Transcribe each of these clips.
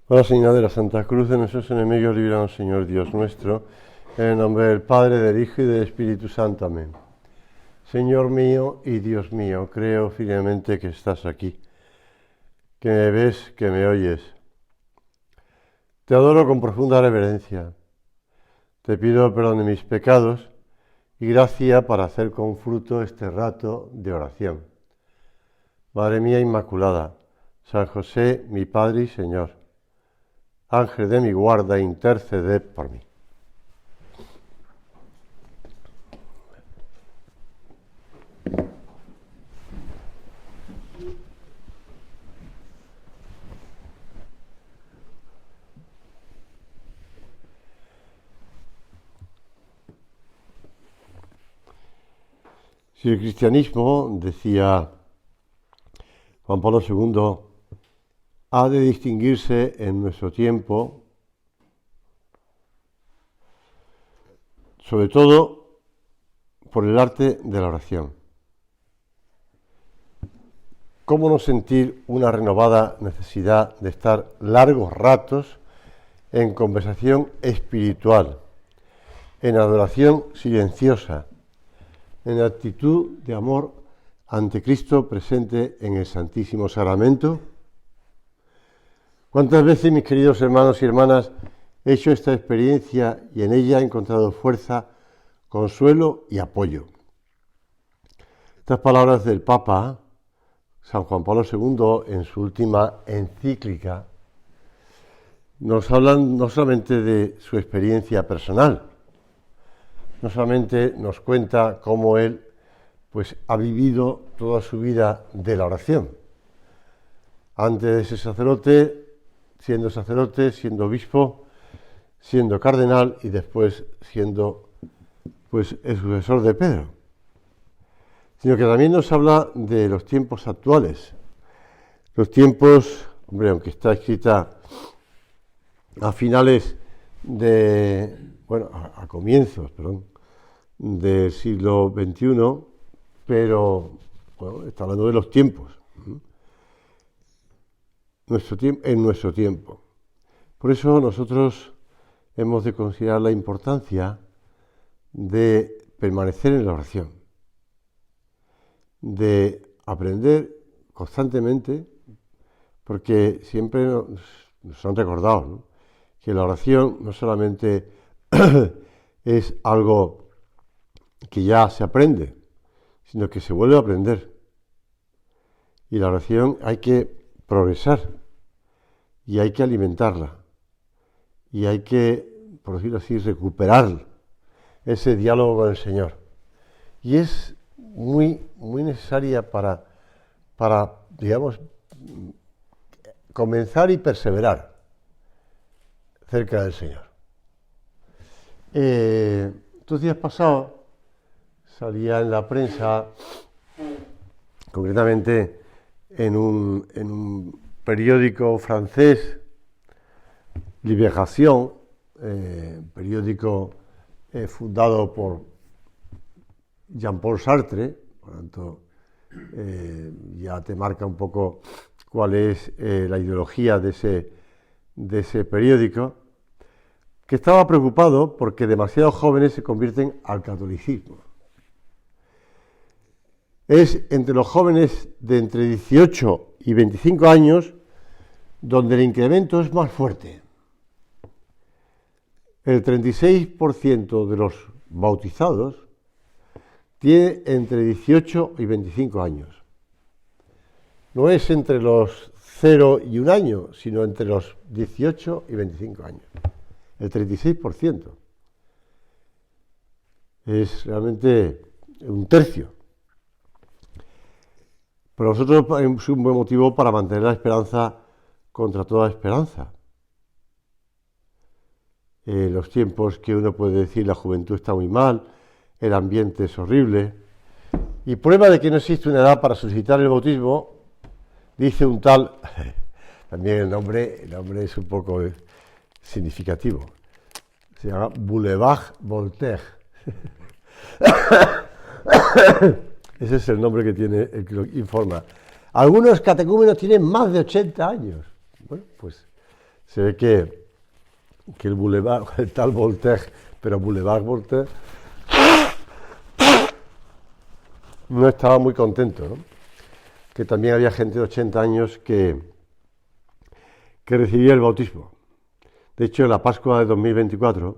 Hola, Señora de la Santa Cruz de nuestros enemigos, líbranos, Señor Dios nuestro, en el nombre del Padre, del Hijo y del Espíritu Santo. Amén. Señor mío y Dios mío, creo firmemente que estás aquí, que me ves, que me oyes. Te adoro con profunda reverencia. Te pido perdón de mis pecados y gracia para hacer con fruto este rato de oración. Madre mía Inmaculada, San José, mi Padre y Señor, Ángel de mi guarda, interceded por mí. Si el cristianismo, decía Juan Pablo II, ha de distinguirse en nuestro tiempo, sobre todo por el arte de la oración. ¿Cómo no sentir una renovada necesidad de estar largos ratos en conversación espiritual, en adoración silenciosa, en actitud de amor ante Cristo presente en el Santísimo Sacramento? ¿Cuántas veces, mis queridos hermanos y hermanas, he hecho esta experiencia y en ella he encontrado fuerza, consuelo y apoyo? Estas palabras del Papa San Juan Pablo II en su última encíclica nos hablan no solamente de su experiencia personal, no solamente nos cuenta cómo él ha vivido toda su vida de la oración. Antes de ser sacerdote, siendo obispo, siendo cardenal y después siendo el sucesor de Pedro. Sino que también nos habla de los tiempos actuales. Los tiempos, aunque está escrita a comienzos del siglo XXI, pero está hablando de los tiempos. En nuestro tiempo. Por eso nosotros hemos de considerar la importancia de permanecer en la oración, de aprender constantemente, porque siempre nos han recordado, ¿no?, que la oración no solamente es algo que ya se aprende, sino que se vuelve a aprender. Y la oración hay que progresar y hay que alimentarla y hay que, por decirlo así, recuperar ese diálogo con el Señor. Y es muy necesaria para comenzar y perseverar cerca del Señor. Estos días pasados salía en la prensa, concretamente en un periódico francés, Libération, periódico fundado por Jean-Paul Sartre, por lo tanto ya te marca un poco cuál es la ideología de ese periódico, que estaba preocupado porque demasiados jóvenes se convierten al catolicismo. Es entre los jóvenes de entre 18 y 25 años donde el incremento es más fuerte. El 36% de los bautizados tiene entre 18 y 25 años. No es entre los 0 y 1 año, sino entre los 18 y 25 años. El 36%. Es realmente un tercio. Pero nosotros es un buen motivo para mantener la esperanza contra toda esperanza. Los tiempos que uno puede decir la juventud está muy mal, el ambiente es horrible. Y prueba de que no existe una edad para solicitar el bautismo, dice un tal, también el nombre es un poco significativo, se llama Boulevard Voltaire. Ese es el nombre que tiene el que lo informa. Algunos catecúmenos tienen más de 80 años. Bueno, pues Se ve que el Boulevard, el tal Voltaire, pero Boulevard Voltaire, no estaba muy contento, ¿no? Que también había gente de 80 años que recibía el bautismo. De hecho, en la Pascua de 2024,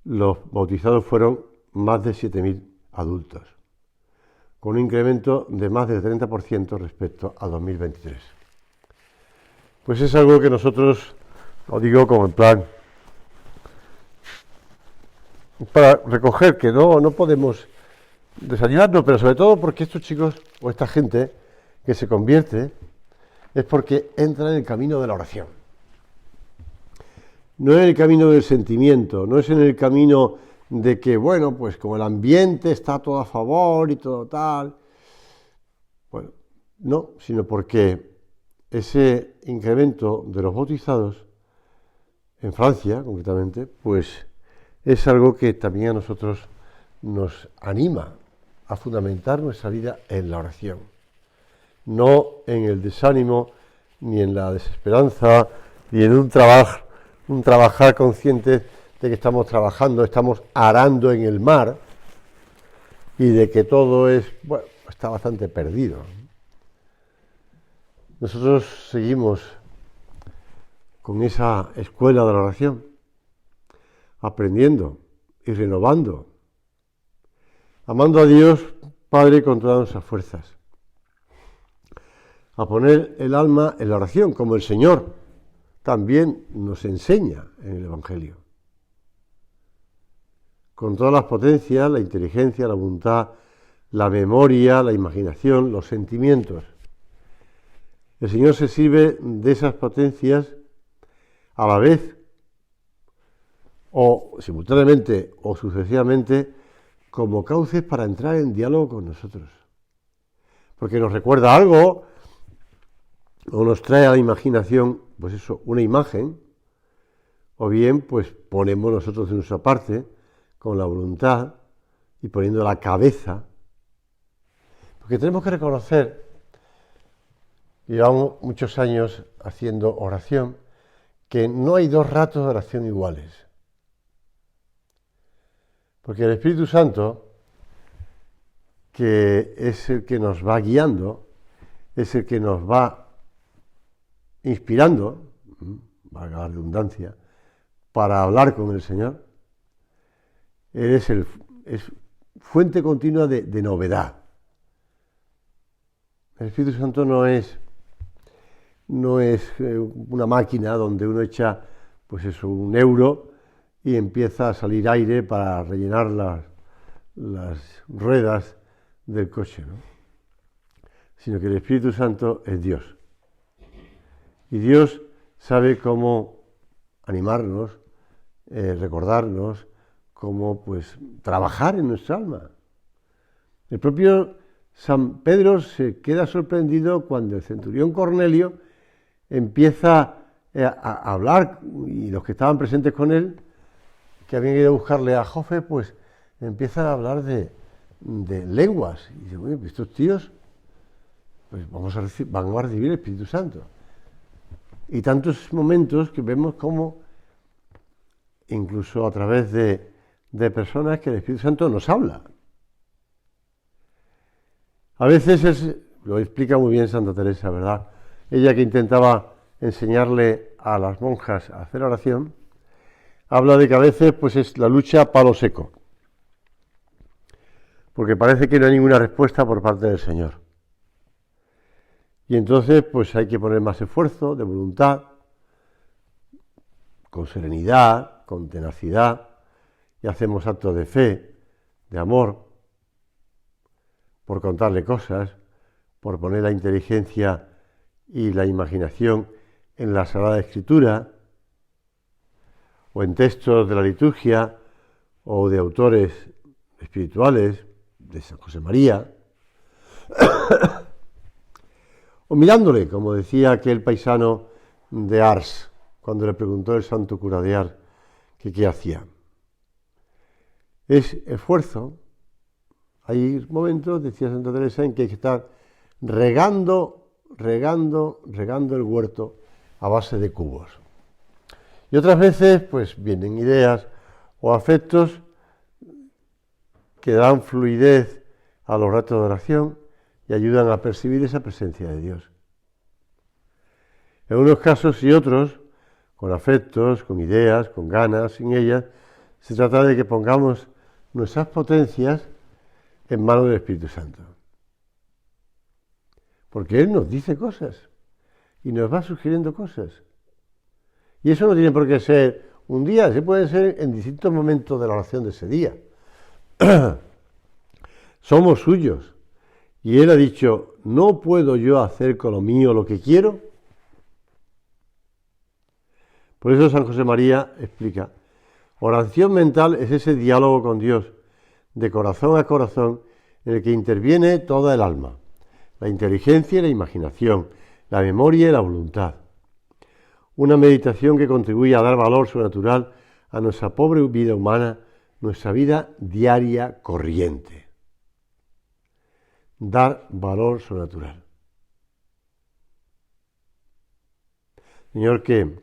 los bautizados fueron más de 7.000 adultos, con un incremento de más del 30% respecto a 2023. Pues es algo que nosotros, lo digo como en plan, para recoger que no podemos desanimarnos, pero sobre todo porque estos chicos o esta gente que se convierte es porque entra en el camino de la oración. No en el camino del sentimiento, no es en el camino de que, bueno, pues como el ambiente está todo a favor y todo tal. Bueno, no, sino porque ese incremento de los bautizados, en Francia concretamente, pues es algo que también a nosotros nos anima a fundamentar nuestra vida en la oración. No en el desánimo, ni en la desesperanza, ni en un trabajar consciente de que estamos trabajando, estamos arando en el mar y de que todo está bastante perdido. Nosotros seguimos con esa escuela de la oración, aprendiendo y renovando, amando a Dios Padre con todas nuestras fuerzas, a poner el alma en la oración, como el Señor también nos enseña en el Evangelio. Con todas las potencias, la inteligencia, la voluntad, la memoria, la imaginación, los sentimientos. El Señor se sirve de esas potencias a la vez, o simultáneamente o sucesivamente, como cauces para entrar en diálogo con nosotros. Porque nos recuerda algo, o nos trae a la imaginación, pues eso, una imagen, o bien pues ponemos nosotros de nuestra parte, con la voluntad y poniendo la cabeza, porque tenemos que reconocer, llevamos muchos años haciendo oración, que no hay dos ratos de oración iguales. Porque el Espíritu Santo, que es el que nos va guiando, es el que nos va inspirando, valga la redundancia, para hablar con el Señor, Él es fuente continua de novedad. El Espíritu Santo no es una máquina donde uno echa pues eso, 1 euro y empieza a salir aire para rellenar las ruedas del coche, ¿no? Sino que el Espíritu Santo es Dios. Y Dios sabe cómo animarnos, recordarnos, cómo pues trabajar en nuestra alma. El propio San Pedro se queda sorprendido cuando el centurión Cornelio empieza a hablar, y los que estaban presentes con él, que habían ido a buscarle a Jofe, pues empiezan a hablar de lenguas. Y dice, bueno, estos tíos pues van a recibir el Espíritu Santo. Y tantos momentos que vemos como, incluso a través de personas, que el Espíritu Santo nos habla. A veces lo explica muy bien Santa Teresa, ¿verdad? Ella, que intentaba enseñarle a las monjas a hacer oración, habla de que a veces pues es la lucha a palo seco, porque parece que no hay ninguna respuesta por parte del Señor. Y entonces pues hay que poner más esfuerzo de voluntad, con serenidad, con tenacidad, y hacemos actos de fe, de amor, por contarle cosas, por poner la inteligencia y la imaginación en la Sagrada Escritura, o en textos de la liturgia, o de autores espirituales, de San José María, o mirándole, como decía aquel paisano de Ars, cuando le preguntó el santo cura de Ars que qué hacía. Es esfuerzo. Hay momentos, decía Santa Teresa, en que hay que estar regando el huerto a base de cubos. Y otras veces, pues vienen ideas o afectos que dan fluidez a los ratos de oración y ayudan a percibir esa presencia de Dios. En unos casos y otros, con afectos, con ideas, con ganas, sin ellas, se trata de que pongamos nuestras potencias en manos del Espíritu Santo. Porque Él nos dice cosas y nos va sugiriendo cosas. Y eso no tiene por qué ser un día, se puede ser en distintos momentos de la oración de ese día. Somos suyos. Y Él ha dicho, ¿no puedo yo hacer con lo mío lo que quiero? Por eso San José María explica, oración mental es ese diálogo con Dios, de corazón a corazón, en el que interviene toda el alma, la inteligencia y la imaginación, la memoria y la voluntad. Una meditación que contribuye a dar valor sobrenatural a nuestra pobre vida humana, nuestra vida diaria corriente. Dar valor sobrenatural. Señor, que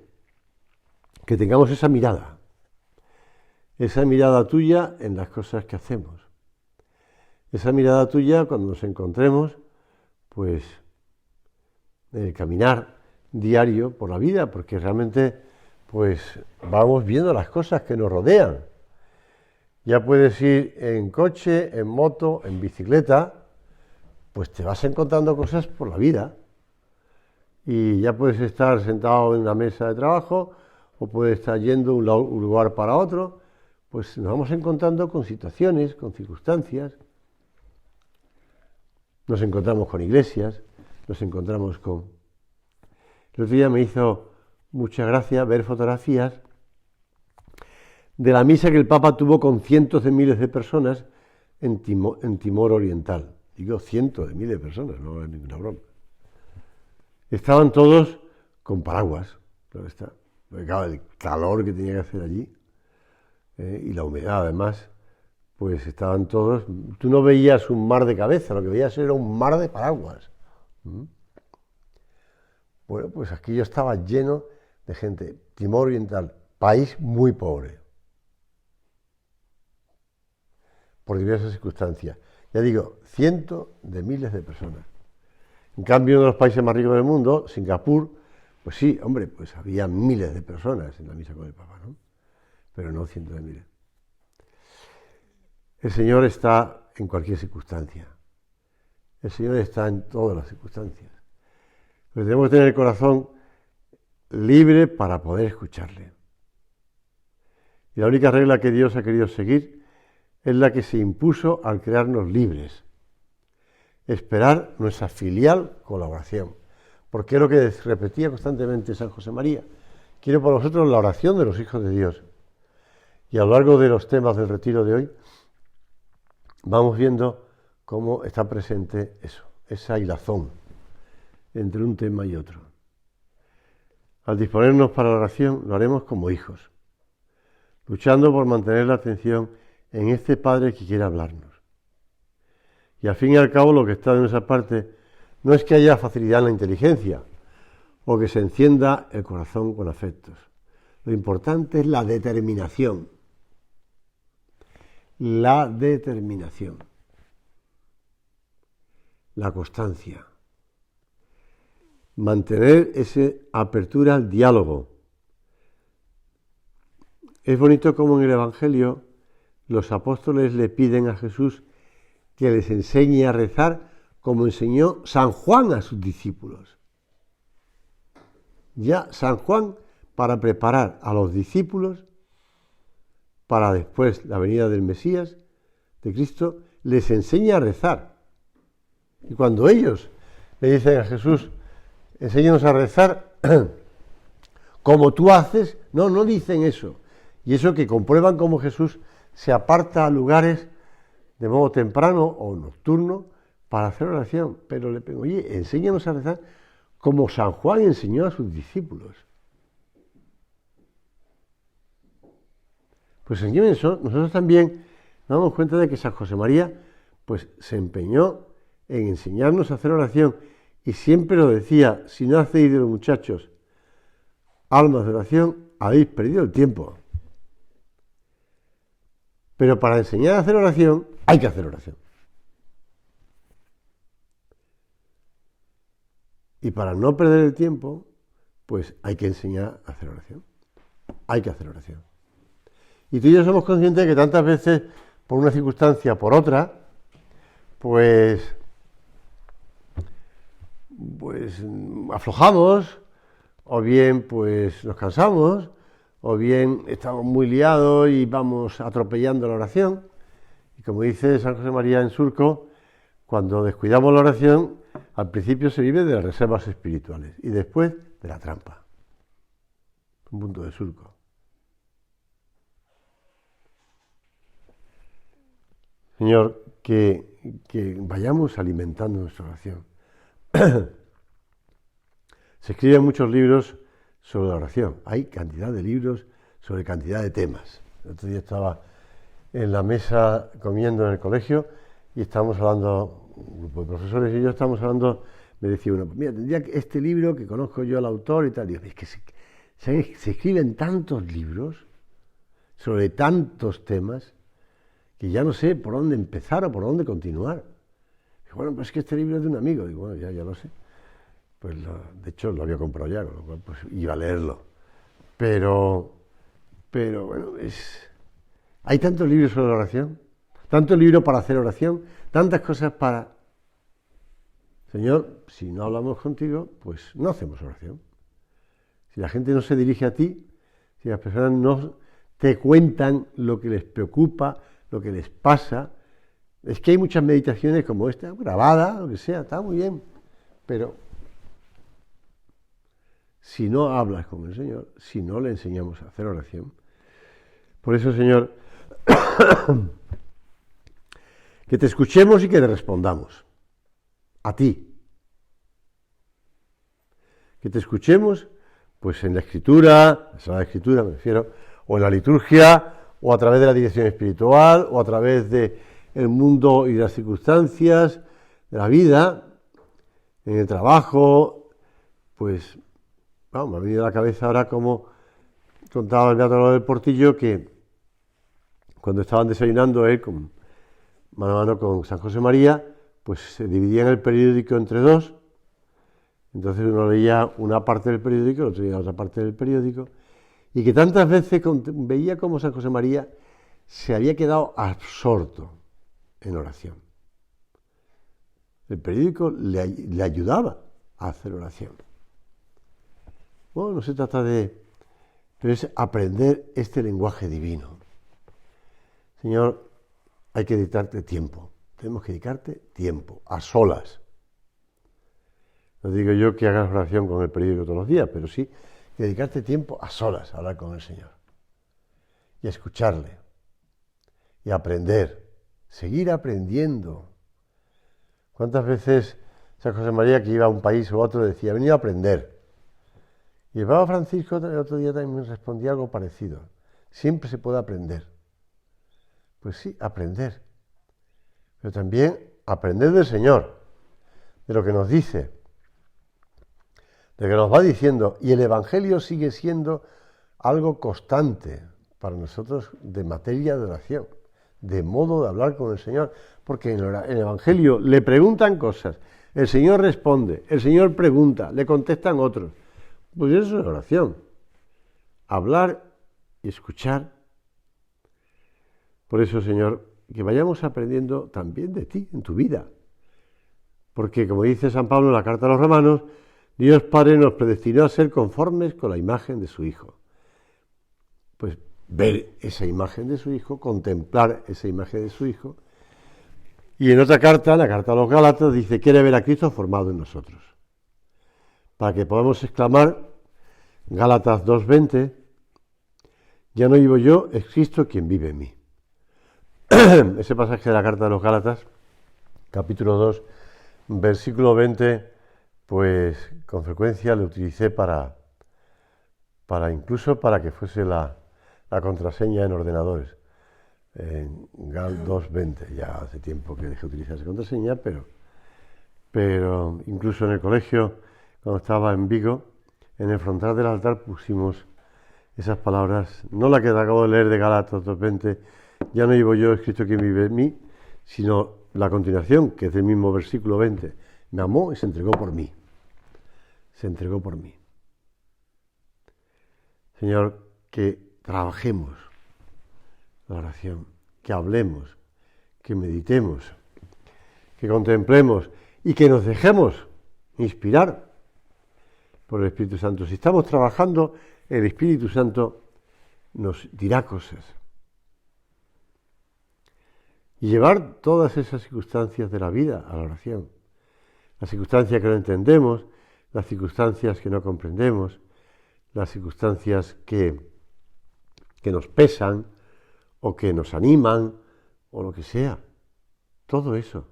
tengamos esa mirada tuya en las cosas que hacemos. Esa mirada tuya cuando nos encontremos, pues, en el caminar diario por la vida, porque realmente, pues, vamos viendo las cosas que nos rodean. Ya puedes ir en coche, en moto, en bicicleta, pues te vas encontrando cosas por la vida. Y ya puedes estar sentado en una mesa de trabajo, o puedes estar yendo de un lugar para otro, pues nos vamos encontrando con situaciones, con circunstancias. Nos encontramos con iglesias, nos encontramos con... El otro día me hizo mucha gracia ver fotografías de la misa que el Papa tuvo con cientos de miles de personas en Timor Oriental. Digo, cientos de miles de personas, no es ninguna broma. Estaban todos con paraguas, claro está. Porque claro, el calor que tenía que hacer allí y la humedad además, pues estaban todos... Tú no veías un mar de cabeza, lo que veías era un mar de paraguas. Bueno, pues aquí yo estaba lleno de gente. Timor Oriental, país muy pobre, por diversas circunstancias. Ya digo, cientos de miles de personas. En cambio, uno de los países más ricos del mundo, Singapur, pues sí, hombre, pues había miles de personas en la misa con el Papa, ¿no? Pero no cientos de miles. El Señor está en cualquier circunstancia. El Señor está en todas las circunstancias. Pero tenemos que tener el corazón libre para poder escucharle. Y la única regla que Dios ha querido seguir es la que se impuso al crearnos libres. Esperar nuestra filial colaboración. Porque es lo que repetía constantemente San José María. Quiero por vosotros la oración de los hijos de Dios. Y a lo largo de los temas del retiro de hoy, vamos viendo cómo está presente eso, esa hilazón entre un tema y otro. Al disponernos para la oración, lo haremos como hijos, luchando por mantener la atención en este Padre que quiere hablarnos. Y al fin y al cabo, lo que está de nuestra parte no es que haya facilidad en la inteligencia o que se encienda el corazón con afectos. Lo importante es la determinación. La determinación. La constancia. Mantener esa apertura al diálogo. Es bonito como en el Evangelio los apóstoles le piden a Jesús que les enseñe a rezar como enseñó San Juan a sus discípulos. Ya San Juan, para preparar a los discípulos para después la venida del Mesías, de Cristo, les enseña a rezar. Y cuando ellos le dicen a Jesús, enséñanos a rezar como tú haces, no dicen eso. Y eso que comprueban cómo Jesús se aparta a lugares de modo temprano o nocturno para hacer oración. Pero le digo, oye, enséñanos a rezar como San Juan enseñó a sus discípulos. Pues en eso nosotros también nos damos cuenta de que San José María pues se empeñó en enseñarnos a hacer oración y siempre lo decía, si no hacéis de los muchachos almas de oración, habéis perdido el tiempo. Pero para enseñar a hacer oración, hay que hacer oración. Y para no perder el tiempo, pues hay que enseñar a hacer oración. Hay que hacer oración. Y tú y yo somos conscientes de que tantas veces, por una circunstancia o por otra, pues aflojamos, o bien pues nos cansamos, o bien estamos muy liados y vamos atropellando la oración. Y como dice San José María en Surco, cuando descuidamos la oración, al principio se vive de las reservas espirituales y después de la trampa. Un punto de Surco. Señor, que vayamos alimentando nuestra oración. Se escriben muchos libros sobre la oración. Hay cantidad de libros sobre cantidad de temas. El otro día estaba en la mesa comiendo en el colegio y estábamos hablando, un grupo de profesores y yo estábamos hablando, me decía uno, mira, tendría este libro que conozco yo al autor y tal. Y digo, es que se escriben tantos libros sobre tantos temas que ya no sé por dónde empezar o por dónde continuar. Digo, bueno, pues es que este libro es de un amigo. Digo, bueno, ya lo sé. Pues de hecho lo había comprado ya, con lo cual pues iba a leerlo. Pero bueno, hay tantos libros sobre la oración, tantos libros para hacer oración, tantas cosas para... Señor, si no hablamos contigo, pues no hacemos oración. Si la gente no se dirige a ti, si las personas no te cuentan lo que les preocupa, lo que les pasa, es que hay muchas meditaciones como esta, grabada, lo que sea, está muy bien, pero si no hablas con el Señor, si no le enseñamos a hacer oración, por eso, Señor, que te escuchemos y que te respondamos, a ti. Que te escuchemos, pues en la Escritura, la Sagrada Escritura me refiero, o en la liturgia, o a través de la dirección espiritual, o a través del mundo y las circunstancias de la vida, en el trabajo, pues, vamos, me ha venido a la cabeza ahora como contaba el Beato del Portillo que cuando estaban desayunando él mano a mano con San José María, pues se dividían el periódico entre dos, entonces uno leía una parte del periódico, el otro leía otra parte del periódico, y que tantas veces veía como San José María se había quedado absorto en oración. El periódico le ayudaba a hacer oración. Bueno, no se trata pero es aprender este lenguaje divino. Señor, hay que dedicarte tiempo. Tenemos que dedicarte tiempo, a solas. No digo yo que hagas oración con el periódico todos los días, pero sí que dedicarte tiempo a solas, a hablar con el Señor. Y a escucharle. Y a aprender. Seguir aprendiendo. ¿Cuántas veces San José María, que iba a un país u otro, decía, he venido a aprender? Y el Papa Francisco el otro día también me respondía algo parecido. Siempre se puede aprender. Pues sí, aprender. Pero también aprender del Señor, de lo que nos dice, de lo que nos va diciendo. Y el Evangelio sigue siendo algo constante para nosotros de materia de oración, de modo de hablar con el Señor. Porque en el Evangelio le preguntan cosas, el Señor responde, el Señor pregunta, le contestan otros. Pues eso es oración. Hablar y escuchar. Por eso, Señor, que vayamos aprendiendo también de ti, en tu vida. Porque, como dice San Pablo en la carta a los Romanos, Dios Padre nos predestinó a ser conformes con la imagen de su Hijo. Pues ver esa imagen de su Hijo, contemplar esa imagen de su Hijo. Y en otra carta, la carta a los Gálatas, dice, quiere ver a Cristo formado en nosotros. Para que podamos exclamar, Gálatas 2:20, ya no vivo yo, es Cristo quien vive en mí. Ese pasaje de la carta de los Gálatas, capítulo 2, versículo 20, pues con frecuencia lo utilicé incluso para que fuese la contraseña en ordenadores. En Gal 2:20, ya hace tiempo que dejé de utilizar esa contraseña, pero incluso en el colegio, cuando estaba en Vigo, en el frontal del altar pusimos esas palabras, no la que te acabo de leer de Gálatas 2:20, ya no llevo yo escrito quien vive en mí, sino la continuación, que es del mismo versículo 20. Me amó y se entregó por mí. Se entregó por mí. Señor, que trabajemos la oración, que hablemos, que meditemos, que contemplemos y que nos dejemos inspirar por el Espíritu Santo. Si estamos trabajando, el Espíritu Santo nos dirá cosas. Y llevar todas esas circunstancias de la vida a la oración. Las circunstancias que no entendemos, las circunstancias que no comprendemos, las circunstancias que nos pesan o que nos animan o lo que sea. Todo eso.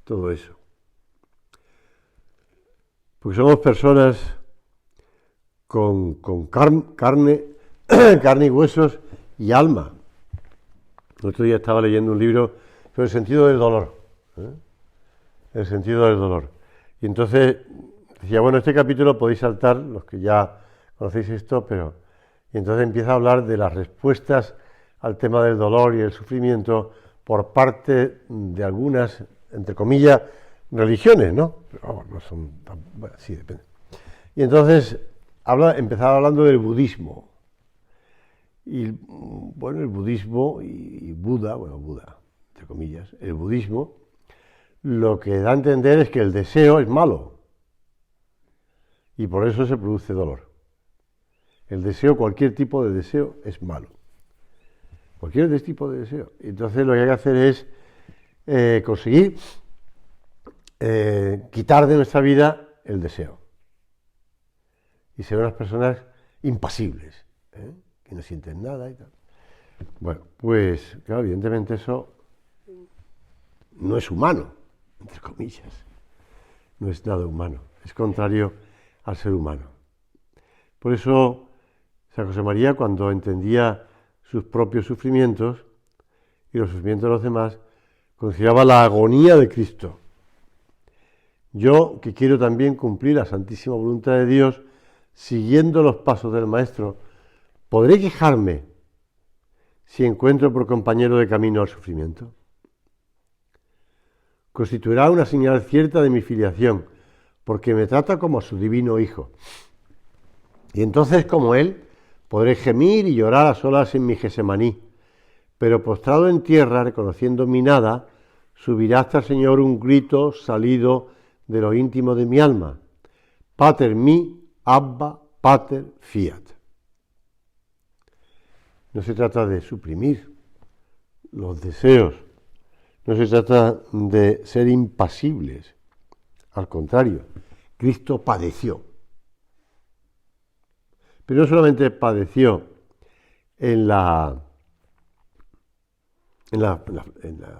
Todo eso. Porque somos personas con carne y huesos y alma. El otro día estaba leyendo un libro sobre el sentido del dolor. El sentido del dolor. Y entonces decía, bueno, este capítulo podéis saltar, los que ya conocéis esto, pero... Y entonces empieza a hablar de las respuestas al tema del dolor y el sufrimiento por parte de algunas, entre comillas, religiones, ¿no? Pero vamos, no son tan... Bueno, sí, depende. Y entonces empezaba hablando del budismo. Y bueno, el budismo y Buda, entre comillas, el budismo, lo que da a entender es que el deseo es malo. Y por eso se produce dolor. El deseo, cualquier tipo de deseo, es malo. Cualquier tipo de deseo. Entonces lo que hay que hacer es conseguir quitar de nuestra vida el deseo. Y ser unas personas impasibles, que no sienten nada y tal. Bueno, pues claro, evidentemente eso no es humano, entre comillas. No es nada humano, es contrario al ser humano. Por eso San José María, cuando entendía sus propios sufrimientos y los sufrimientos de los demás, consideraba la agonía de Cristo. Yo, que quiero también cumplir la santísima voluntad de Dios, siguiendo los pasos del Maestro, ¿podré quejarme si encuentro por compañero de camino al sufrimiento? Constituirá una señal cierta de mi filiación, porque me trata como a su divino Hijo. Y entonces, como Él, podré gemir y llorar a solas en mi Gesemaní, pero postrado en tierra, reconociendo mi nada, subirá hasta el Señor un grito salido de lo íntimo de mi alma. Pater mi, Abba, Pater, fiat. No se trata de suprimir los deseos, no se trata de ser impasibles. Al contrario, Cristo padeció. Pero no solamente padeció en la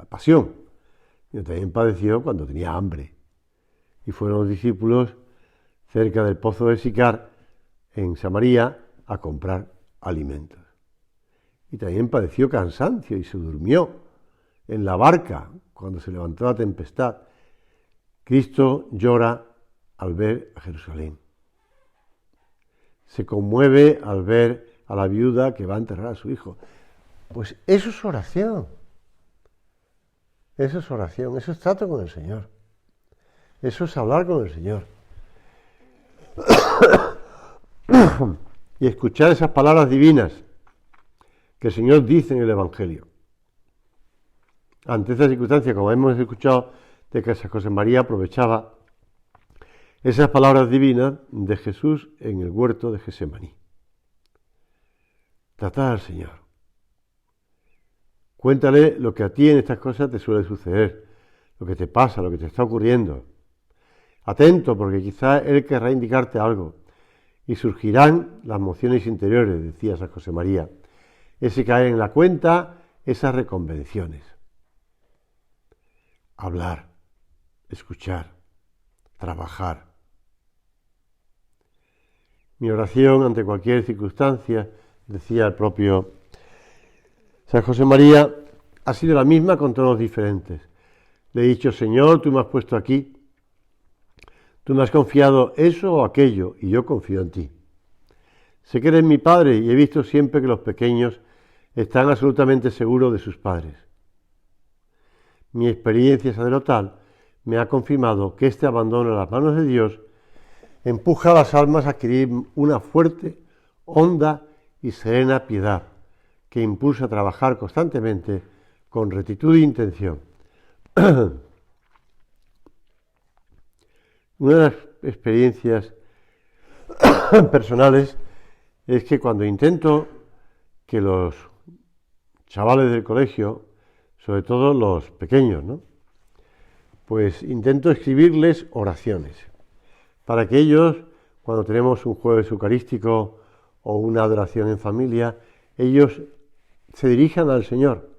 pasión, sino también padeció cuando tenía hambre. Y fueron los discípulos cerca del pozo de Sicar, en Samaria, a comprar alimentos. Y también padeció cansancio y se durmió en la barca cuando se levantó la tempestad. Cristo llora al ver a Jerusalén. Se conmueve al ver a la viuda que va a enterrar a su hijo. Pues eso es oración. Eso es oración, eso es trato con el Señor. Eso es hablar con el Señor. Y escuchar esas palabras divinas que el Señor dice en el Evangelio. Ante esta circunstancia, como hemos escuchado, de que San José María aprovechaba esas palabras divinas de Jesús en el huerto de Gesemaní. Tratar al Señor. Cuéntale lo que a ti en estas cosas te suele suceder, lo que te pasa, lo que te está ocurriendo. Atento, porque quizá Él querrá indicarte algo y surgirán las emociones interiores, decía San José María. Ese caer en la cuenta, esas reconvenciones. Hablar, escuchar, trabajar. Mi oración ante cualquier circunstancia, decía el propio San José María, ha sido la misma con tonos diferentes. Le he dicho, Señor, tú me has puesto aquí, tú me has confiado eso o aquello, y yo confío en ti. Sé que eres mi padre y he visto siempre que los pequeños están absolutamente seguros de sus padres. Mi experiencia sacerdotal me ha confirmado que este abandono a las manos de Dios empuja a las almas a adquirir una fuerte, honda y serena piedad que impulsa a trabajar constantemente con rectitud e intención. Una de las experiencias personales es que cuando intento que los chavales del colegio, sobre todo los pequeños, ¿no?, pues intento escribirles oraciones para que ellos, cuando tenemos un jueves eucarístico o una adoración en familia, ellos se dirijan al Señor.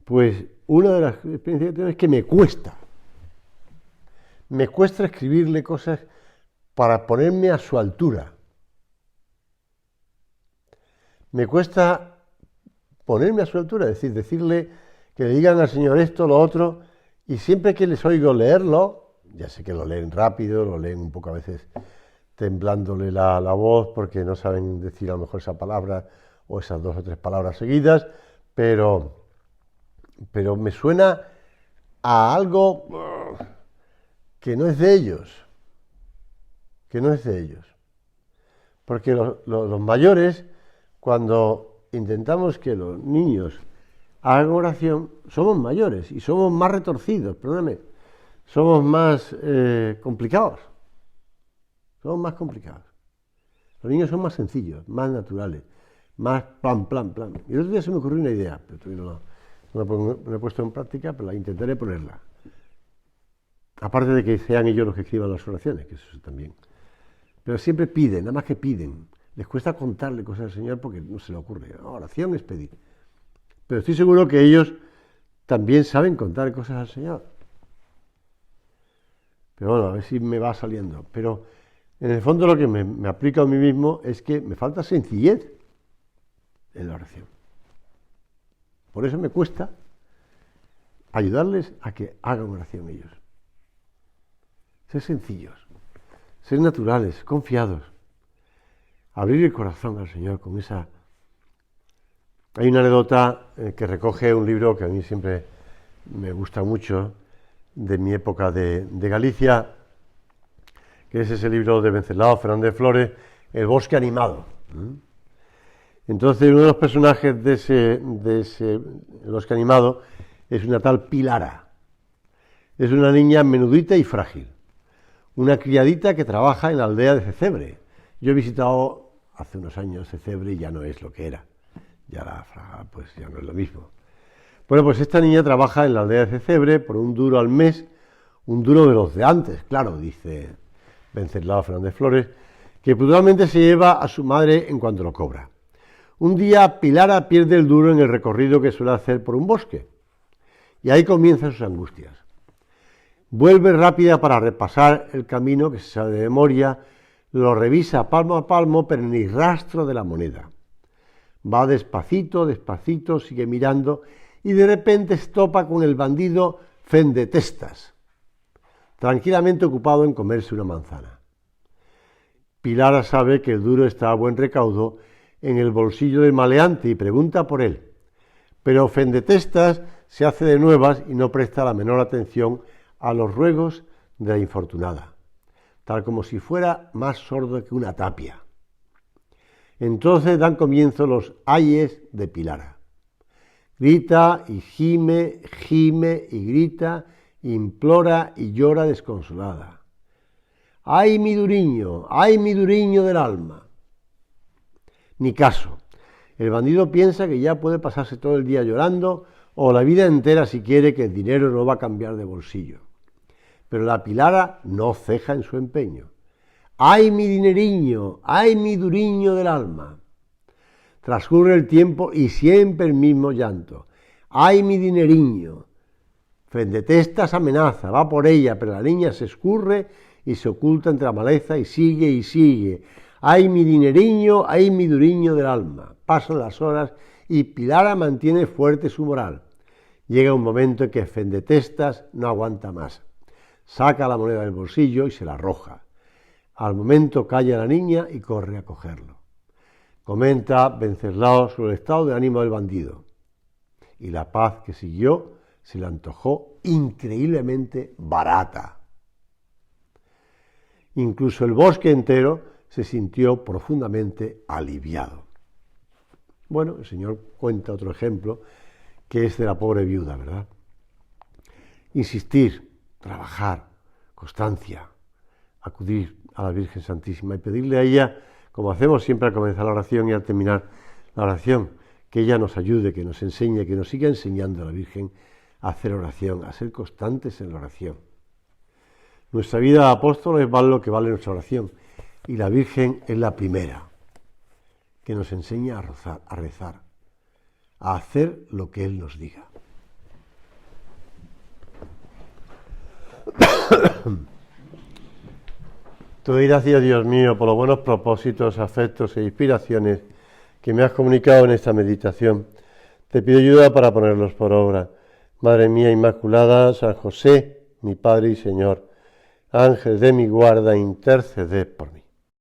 Pues una de las experiencias que tengo es que me cuesta escribirle cosas para ponerme a su altura. Me cuesta ponerme a su altura, es decir, decirle que le digan al Señor esto, lo otro, y siempre que les oigo leerlo, ya sé que lo leen rápido, lo leen un poco a veces temblándole la voz porque no saben decir a lo mejor esa palabra o esas 2 o 3 palabras seguidas, pero me suena a algo que no es de ellos, porque los mayores, cuando intentamos que los niños hagan oración, somos mayores y somos más retorcidos, perdóname, somos más complicados. Los niños son más sencillos, más naturales, más plan. Y el otro día se me ocurrió una idea, pero todavía no la he puesto en práctica, pero la intentaré ponerla. Aparte de que sean ellos los que escriban las oraciones, que eso también. Pero siempre piden, nada más que piden. Les cuesta contarle cosas al Señor porque no se le ocurre. La oración es pedir. Pero estoy seguro que ellos también saben contar cosas al Señor. Pero bueno, a ver si me va saliendo. Pero en el fondo lo que me aplica a mí mismo es que me falta sencillez en la oración. Por eso me cuesta ayudarles a que hagan oración ellos. Ser sencillos, ser naturales, confiados, abrir el corazón al Señor con esa... Hay una anécdota que recoge un libro que a mí siempre me gusta mucho, de mi época de Galicia, que es ese libro de Wenceslao Fernández Flores, El bosque animado. Entonces uno de los personajes de ese El bosque animado es una tal Pilara. Es una niña menudita y frágil, una criadita que trabaja en la aldea de Cecebre. Yo he visitado hace unos años Cecebre y ya no es lo que era, ya no es lo mismo. Bueno, pues esta niña trabaja en la aldea de Cecebre por un duro al mes, un duro de los de antes, claro, dice Wenceslao Fernández Flores, que puntualmente se lleva a su madre en cuanto lo cobra. Un día Pilara pierde el duro en el recorrido que suele hacer por un bosque, y ahí comienzan sus angustias. Vuelve rápida para repasar el camino que se sabe de memoria, lo revisa palmo a palmo, pero ni rastro de la moneda. Va despacito, sigue mirando, y de repente se topa con el bandido Fendetestas, tranquilamente ocupado en comerse una manzana. Pilara sabe que el duro está a buen recaudo en el bolsillo del maleante y pregunta por él, pero Fendetestas se hace de nuevas y no presta la menor atención a los ruegos de la infortunada, tal como si fuera más sordo que una tapia. Entonces dan comienzo los ayes de Pilara. Grita y gime y grita, implora y llora desconsolada. ¡Ay, mi duriño del alma! Ni caso. El bandido piensa que ya puede pasarse todo el día llorando o la vida entera si quiere, que el dinero no va a cambiar de bolsillo. Pero la Pilara no ceja en su empeño. ¡Ay, mi dineriño! ¡Ay, mi duriño del alma! Transcurre el tiempo y siempre el mismo llanto. ¡Ay, mi dineriño! Fendetestas amenaza, va por ella, pero la niña se escurre y se oculta entre la maleza y sigue. ¡Ay, mi dineriño! ¡Ay, mi duriño del alma! Pasan las horas y Pilara mantiene fuerte su moral. Llega un momento en que Fendetestas no aguanta más. Saca la moneda del bolsillo y se la arroja. Al momento calla la niña y corre a cogerlo. Comenta Wenceslao sobre el estado de ánimo del bandido. Y la paz que siguió se le antojó increíblemente barata. Incluso el bosque entero se sintió profundamente aliviado. Bueno, el Señor cuenta otro ejemplo, que es de la pobre viuda, ¿verdad? Insistir, trabajar, constancia, acudir a la Virgen Santísima y pedirle a ella, como hacemos siempre al comenzar la oración y al terminar la oración, que ella nos ayude, que nos enseñe, que nos siga enseñando a la Virgen a hacer oración, a ser constantes en la oración. Nuestra vida de apóstoles vale lo que vale nuestra oración, y la Virgen es la primera, que nos enseña a rezar, a hacer lo que Él nos diga. Te doy gracias, Dios mío, por los buenos propósitos, afectos e inspiraciones que me has comunicado en esta meditación. Te pido ayuda para ponerlos por obra. Madre mía Inmaculada, San José, mi Padre y Señor, Ángel de mi guarda, interceded por mí.